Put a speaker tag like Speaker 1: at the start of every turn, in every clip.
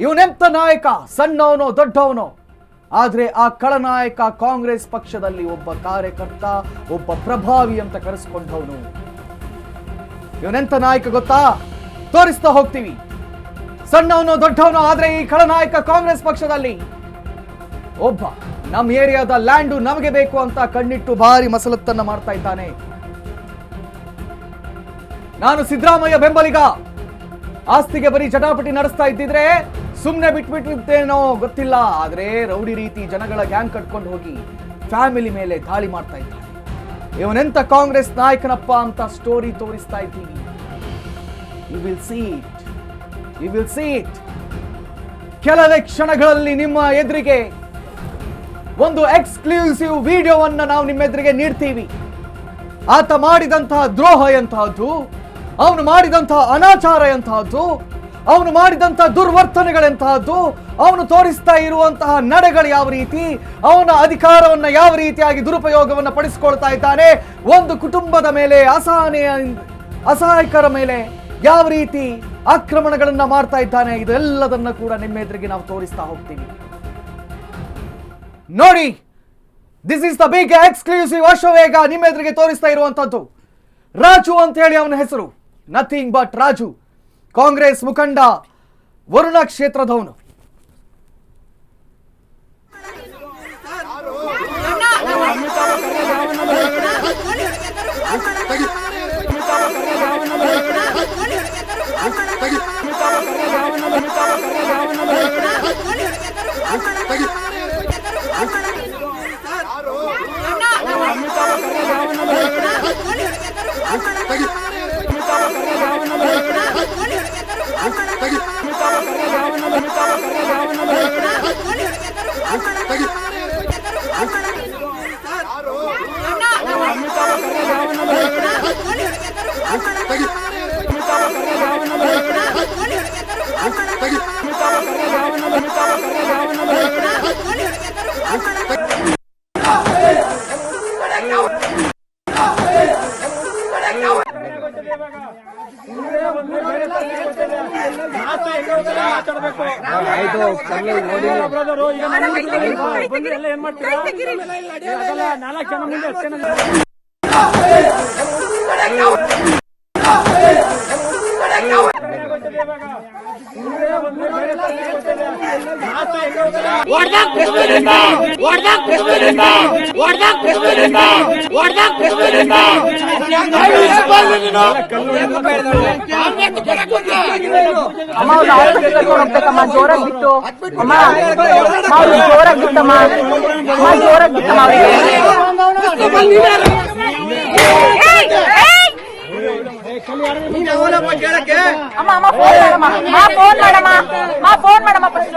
Speaker 1: ಇವನೆಂತ ನಾಯಕ, ಸಣ್ಣವನೋ ದೊಡ್ಡವನೋ, ಆದ್ರೆ ಆ ಖಳನಾಯಕ ಕಾಂಗ್ರೆಸ್ ಪಕ್ಷದಲ್ಲಿ ಒಬ್ಬ ಕಾರ್ಯಕರ್ತ, ಒಬ್ಬ ಪ್ರಭಾವಿ ಅಂತ ಕರೆಸಿಕೊಂಡವನು. ಇವನೆಂತ ನಾಯಕ ಗೊತ್ತಾ? ತೋರಿಸ್ತಾ ಹೋಗ್ತೀವಿ. ಸಣ್ಣವನೋ ದೊಡ್ಡವನೋ, ಆದ್ರೆ ಈ ಖಳನಾಯಕ ಕಾಂಗ್ರೆಸ್ ಪಕ್ಷದಲ್ಲಿ ಒಬ್ಬ ನಮ್ಮ ಏರಿಯಾದ ಲ್ಯಾಂಡು ನಮಗೆ ಬೇಕು ಅಂತ ಕಣ್ಣಿಟ್ಟು ಭಾರಿ ಮಸಲತ್ತನ್ನ ಮಾಡ್ತಾ ಇದ್ದಾನೆ. ನಾನು ಸಿದ್ದರಾಮಯ್ಯ ಬೆಂಬಲಿಗ, ಆಸ್ತಿಗೆ ಬರೀ ಜಟಾಪಟಿ ನಡೆಸ್ತಾ ಇದ್ದಿದ್ರೆ ಸುಮ್ಮನೆ ಬಿಟ್ಬಿಟ್ಟಿದ್ದೇನೋ ಗೊತ್ತಿಲ್ಲ, ಆದ್ರೆ ರೌಡಿ ರೀತಿ ಜನಗಳ ಗ್ಯಾಂಗ್ ಕಟ್ಕೊಂಡು ಹೋಗಿ ಫ್ಯಾಮಿಲಿ ಮೇಲೆ ದಾಳಿ ಮಾಡ್ತಾ ಇದ್ದಾನೆ. ಇವನೆಂತ ಕಾಂಗ್ರೆಸ್ ನಾಯಕನಪ್ಪ ಅಂತ ಸ್ಟೋರಿ ತೋರಿಸ್ತಾ ಇದ್ದೀವಿ. You will see it. ಕೆಲವೇ ಕ್ಷಣಗಳಲ್ಲಿ ನಿಮ್ಮ ಎದುರಿಗೆ ಒಂದು ಎಕ್ಸ್ಕ್ಲೂಸಿವ್ ವಿಡಿಯೋವನ್ನ ನಾವು ನಿಮ್ಮ ಎದುರಿಗೆ ನೀಡ್ತೀವಿ. ಆತ ಮಾಡಿದಂತಹ ದ್ರೋಹ ಎಂತಹದ್ದು, ಅವನು ಮಾಡಿದಂತಹ ಅನಾಚಾರ ಎಂತಹದ್ದು, ಅವನು ಮಾಡಿದಂತಹ ದುರ್ವರ್ತನೆಗಳೆಂತಹದ್ದು, ಅವನು ತೋರಿಸ್ತಾ ಇರುವಂತಹ ನಡೆಗಳು ಯಾವ ರೀತಿ, ಅವನ ಅಧಿಕಾರವನ್ನ ಯಾವ ರೀತಿಯಾಗಿ ದುರುಪಯೋಗವನ್ನ ಪಡಿಸಿಕೊಳ್ತಾ ಇದ್ದಾನೆ, ಒಂದು ಕುಟುಂಬದ ಮೇಲೆ ಅಸಹಾಯಕರ ಮೇಲೆ ಯಾವ ರೀತಿ ಆಕ್ರಮಣಗಳನ್ನ ಮಾಡ್ತಾ ಇದ್ದಾನೆ, ಇದೆಲ್ಲದನ್ನ ಕೂಡ ನಿಮ್ಮ ಎದುರಿಗೆ ನಾವು ತೋರಿಸ್ತಾ ಹೋಗ್ತೀವಿ. ನೋಡಿ, this is the big exclusive Ashwavega ನಿಮ್ಮ ಎದುರಿಗೆ ತೋರಿಸ್ತಾ ಇರುವಂತದ್ದು. ರಾಜು ಅಂತ ಹೇಳಿ ಅವನ ಹೆಸರು, ನಥಿಂಗ್ ಬಟ್ ರಾಜು. ಕಾಂಗ್ರೆಸ್ ಮುಖಂಡ, ವರುಣ ಕ್ಷೇತ್ರದವನು.
Speaker 2: ಜೋರಾಗಿ ಬಿಟ್ಟು ಜೋರಾಗಿ ಬಿಟ್ಟಮ್ಮ ಜೋರಾಗಿ ಬಿಟ್ಟಮ್ಮ ಫೋನ್ ಮಾಡಮ್ಮ ಫಸ್ಟ್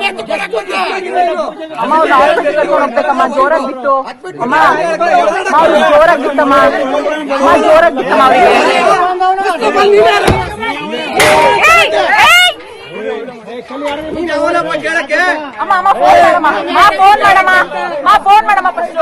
Speaker 2: ಜೋರಾಗಿ ಬಿಟ್ಟು ಜೋರಾಗಿ ಬಿಟ್ಟಮ್ಮ ಜೋರಾಗಿ ಬಿಟ್ಟಮ್ಮ ಫೋನ್ ಮಾಡಮ್ಮ ಫಸ್ಟ್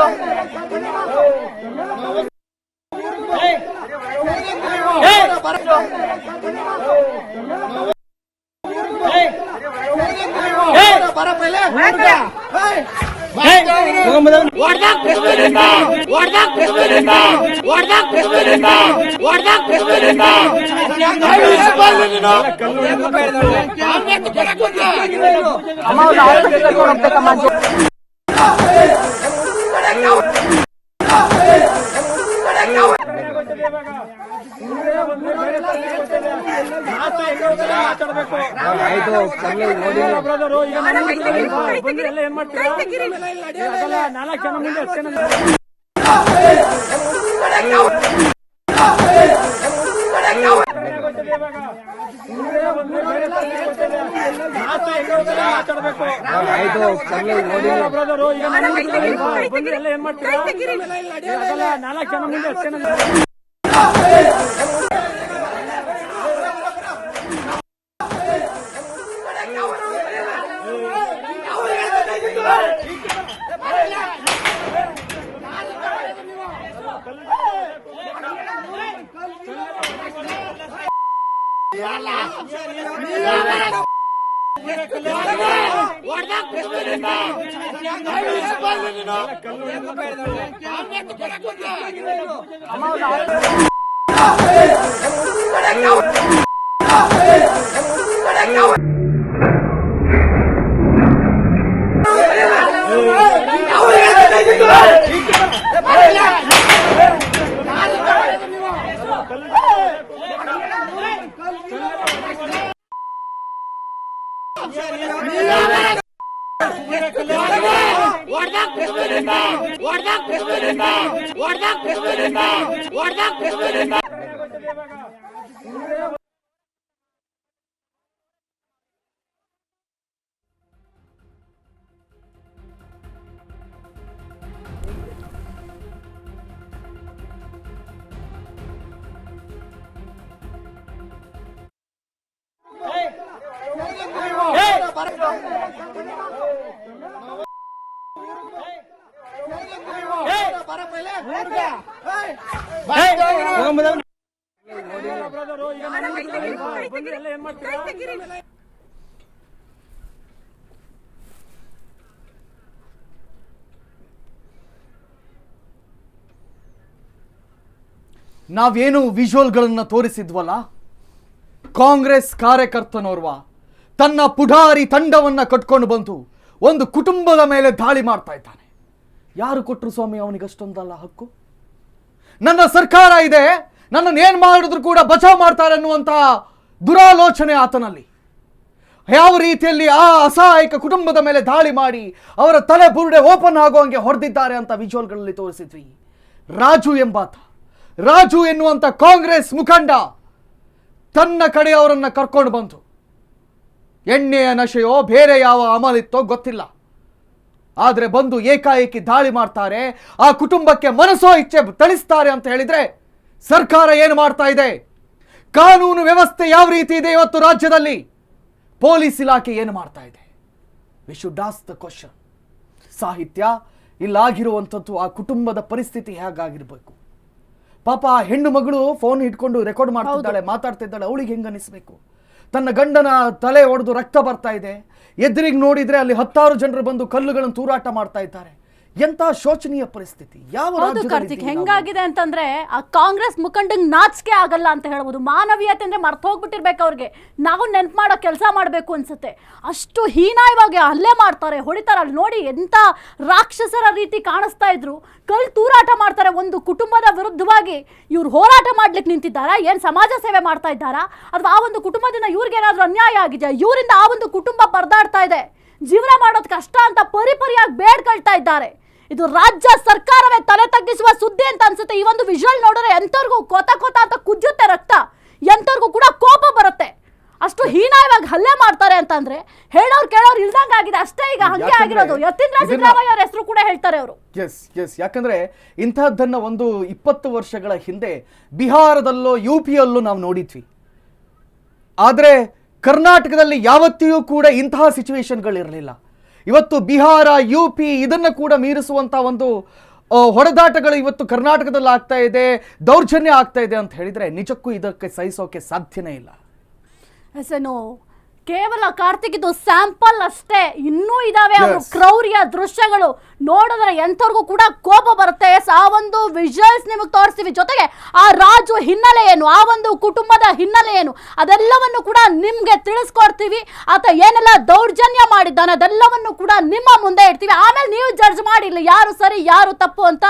Speaker 1: ನಾವೇನು ವಿಜುವಲ್ಗಳನ್ನ ತೋರಿಸಿದ್ವಲ್ಲ, ಕಾಂಗ್ರೆಸ್ ಕಾರ್ಯಕರ್ತನೋರ್ವ ತನ್ನ ಪುಢಾರಿ ತಂಡವನ್ನ ಕಟ್ಕೊಂಡು ಬಂದು ಒಂದು ಕುಟುಂಬದ ಮೇಲೆ ದಾಳಿ ಮಾಡ್ತಾ ಇದ್ದಾನೆ. ಯಾರು ಕೊಟ್ಟರು ಸ್ವಾಮಿ ಅವನಿಗಷ್ಟೊಂದಲ್ಲ ಹಕ್ಕು? ನನ್ನ ಸರ್ಕಾರ ಇದೆ, ನನ್ನನ್ನು ಏನ್ ಮಾಡಿದ್ರು ಕೂಡ ಬಚಾವ್ ಮಾಡ್ತಾರೆ ಅನ್ನುವಂತಹ ದುರಾಲೋಚನೆ ಆತನಲ್ಲಿ. ಯಾವ ರೀತಿಯಲ್ಲಿ ಆ ಅಸಹಾಯಕ ಕುಟುಂಬದ ಮೇಲೆ ದಾಳಿ ಮಾಡಿ ಅವರ ತಲೆ ಬುರುಡೆ ಓಪನ್ ಆಗುವಂಗೆ ಹೊಡೆದಿದ್ದಾರೆ ಅಂತ ವಿಜುವಲ್ಗಳಲ್ಲಿ ತೋರಿಸಿದ್ವಿ. ರಾಜು ಎನ್ನುವಂತ ಕಾಂಗ್ರೆಸ್ ಮುಖಂಡ ತನ್ನ ಕಡೆ ಅವರನ್ನ ಕರ್ಕೊಂಡು ಬಂತು. ಎಣ್ಣೆಯ ನಶೆಯೋ ಬೇರೆ ಯಾವ ಅಮಲಿತ್ತೋ ಗೊತ್ತಿಲ್ಲ, ಆದರೆ ಬಂದು ಏಕಾಏಕಿ ದಾಳಿ ಮಾಡ್ತಾರೆ. ಆ ಕುಟುಂಬಕ್ಕೆ ಮನಸೋ ಇಚ್ಛೆ ತಳಿಸ್ತಾರೆ ಅಂತ ಹೇಳಿದ್ರೆ ಸರ್ಕಾರ ಏನು ಮಾಡ್ತಾ ಇದೆ? ಕಾನೂನು ವ್ಯವಸ್ಥೆ ಯಾವ ರೀತಿ ಇದೆ ಇವತ್ತು ರಾಜ್ಯದಲ್ಲಿ? ಪೊಲೀಸ್ ಇಲಾಖೆ ಏನು ಮಾಡ್ತಾ ಇದೆ? We should ask the question. ಸಾಹಿತ್ಯ, ಇಲ್ಲಾಗಿರುವಂಥದ್ದು ಆ ಕುಟುಂಬದ ಪರಿಸ್ಥಿತಿ ಹೇಗಾಗಿರ್ಬೇಕು? ಪಾಪ ಆ ಹೆಣ್ಣು ಮಗಳು ಫೋನ್ ಇಟ್ಕೊಂಡು ರೆಕಾರ್ಡ್ ಮಾಡ್ತಿದ್ದಾಳೆ, ಮಾತಾಡ್ತಿದ್ದಾಳೆ. ಅವಳಿಗೆ ಹೆಂಗ ಅನಿಸ್ಬೇಕು? ತನ್ನ ಗಂಡನ ತಲೆ ಒಡೆದು ರಕ್ತ ಬರ್ತಾ ಇದೆ, ಎದುರಿಗೆ ನೋಡಿದ್ರೆ ಅಲ್ಲಿ 10 ಜನರು ಬಂದು ಕಲ್ಲುಗಳನ್ನು ತೂರಾಟ ಮಾಡ್ತಾ ಇದ್ದಾರೆ. ಎಂತ ಶೋಚನೀಯ ಪರಿಸ್ಥಿತಿ! ಯಾವ
Speaker 3: ಕಾರ್ತಿಕ್ ಹೆಂಗಾಗಿದೆ ಅಂತಂದ್ರೆ ಆ ಕಾಂಗ್ರೆಸ್ ಮುಖಂಡಂಗ್ ನಾಚಿಕೆ ಆಗಲ್ಲ ಅಂತ ಹೇಳ್ಬೋದು. ಮಾನವೀಯತೆ ಅಂದ್ರೆ ಮರ್ತ ಹೋಗ್ಬಿಟ್ಟಿರ್ಬೇಕು ಅವ್ರಿಗೆ. ನಾವು ನೆನ್ಪು ಮಾಡೋ ಕೆಲಸ ಮಾಡಬೇಕು ಅನ್ಸುತ್ತೆ. ಅಷ್ಟು ಹೀನಾಯವಾಗಿ ಹಲ್ಲೆ ಮಾಡ್ತಾರೆ, ಹೊಡಿತಾರೆ. ಅಲ್ಲಿ ನೋಡಿ ಎಂತ ರಾಕ್ಷಸರ ರೀತಿ ಕಾಣಿಸ್ತಾ ಇದ್ರು. ಕಲ್ ತೂರಾಟ ಮಾಡ್ತಾರೆ. ಒಂದು ಕುಟುಂಬದ ವಿರುದ್ಧವಾಗಿ ಇವ್ರು ಹೋರಾಟ ಮಾಡ್ಲಿಕ್ಕೆ ನಿಂತಿದ್ದಾರಾ? ಏನ್ ಸಮಾಜ ಸೇವೆ ಮಾಡ್ತಾ ಇದ್ದಾರಾ? ಅಥವಾ ಆ ಒಂದು ಕುಟುಂಬದಿಂದ ಇವ್ರಿಗೇನಾದ್ರೂ ಅನ್ಯಾಯ ಆಗಿದೆಯಾ? ಇವರಿಂದ ಆ ಒಂದು ಕುಟುಂಬ ಪರದಾಡ್ತಾ ಇದೆ. ಜೀವನ ಮಾಡೋದು ಕಷ್ಟ ಅಂತ ಪರಿಪರಿಯಾಗಿ ಬೇಡ್ಕೊಳ್ತಾ ಇದ್ದಾರೆ. ಇದು ರಾಜ್ಯ ಸರ್ಕಾರವೇ ತಲೆ ತಗ್ಗಿಸುವ ಸುದ್ದಿ ಅಂತ ಅನ್ಸುತ್ತೆ. ಈ ಒಂದು ವಿಜುವಲ್ ನೋಡಿದ್ರೆ ಎಂತವ್ರಿಗೂ ಕೋತ ಅಂತ ಕುಜ್ಜುತ್ತೆ ರಕ್ತ, ಎಂತವ್ರಿಗೂ ಕೂಡ ಕೋಪ ಬರುತ್ತೆ. ಅಷ್ಟು ಹೀನಾಯವಾಗಿ ಹಲ್ಲೆ ಮಾಡ್ತಾರೆ ಅಂತಂದ್ರೆ ಹೇಳೋರು ಕೇಳೋರು ಇಲ್ದಂಗ ಆಗಿದೆ ಅಷ್ಟೇ. ಈಗ ಹಂಗೆ ಆಗಿರೋದು. ಯತೀಂದ್ರ ಸಿದ್ದರಾಮಯ್ಯ ಅವರ ಹೆಸರು ಕೂಡ ಹೇಳ್ತಾರೆ ಅವರು.
Speaker 1: ಎಸ್ ಯಾಕಂದ್ರೆ ಇಂತಹದ್ದನ್ನ ಒಂದು 20 ವರ್ಷಗಳ ಹಿಂದೆ ಬಿಹಾರದಲ್ಲೋ UPಯಲ್ಲೂ ನಾವು ನೋಡಿದ್ವಿ. ಆದ್ರೆ ಕರ್ನಾಟಕದಲ್ಲಿ ಯಾವತ್ತಿಯೂ ಕೂಡ ಇಂತಹ ಸಿಚುವೇಶನ್ಗಳಿರಲಿಲ್ಲ. ಇವತ್ತು ಬಿಹಾರ, UP ಇದನ್ನ ಕೂಡ ಮೀರಿಸುವಂತ ಒಂದು ಹೊಡೆದಾಟಗಳು ಇವತ್ತು ಕರ್ನಾಟಕದಲ್ಲಿ ಆಗ್ತಾ ಇದೆ, ದೌರ್ಜನ್ಯ ಆಗ್ತಾ ಇದೆ ಅಂತ ಹೇಳಿದ್ರೆ ನಿಜಕ್ಕೂ ಇದಕ್ಕೆ ಸಹಿಸೋಕೆ ಸಾಧ್ಯನೇ ಇಲ್ಲ.
Speaker 3: ಕೇವಲ ಕಾರ್ತಿಕ್ ಇದು ಸ್ಯಾಂಪಲ್ ಅಷ್ಟೇ, ಇನ್ನೂ ಇದಾವೆ ಅವರು ಕ್ರೌರ್ಯ ದೃಶ್ಯಗಳು. ನೋಡಿದ್ರೆ ಎಂಥವ್ರಿಗೂ ಕೂಡ ಕೋಪ ಬರುತ್ತೆ. ಆ ಒಂದು ವಿಜುವಲ್ಸ್ ನಿಮಗೆ ತೋರಿಸ್ತೀವಿ. ಜೊತೆಗೆ ಆ ರಾಜು ಹಿನ್ನೆಲೆ ಏನು, ಆ ಒಂದು ಕುಟುಂಬದ ಹಿನ್ನೆಲೆ ಏನು, ಅದೆಲ್ಲವನ್ನು ಕೂಡ ನಿಮ್ಗೆ ತಿಳಿಸ್ಕೊಡ್ತೀವಿ. ಆತ ಏನೆಲ್ಲ ದೌರ್ಜನ್ಯ ಮಾಡಿದ್ದಾನೆ ಅದೆಲ್ಲವನ್ನು ಕೂಡ ನಿಮ್ಮ ಮುಂದೆ ಇಡ್ತೀವಿ. ಆಮೇಲೆ ನೀವು ಜಡ್ಜ್ ಮಾಡಿ ಯಾರು ಸರಿ ಯಾರು ತಪ್ಪು ಅಂತ.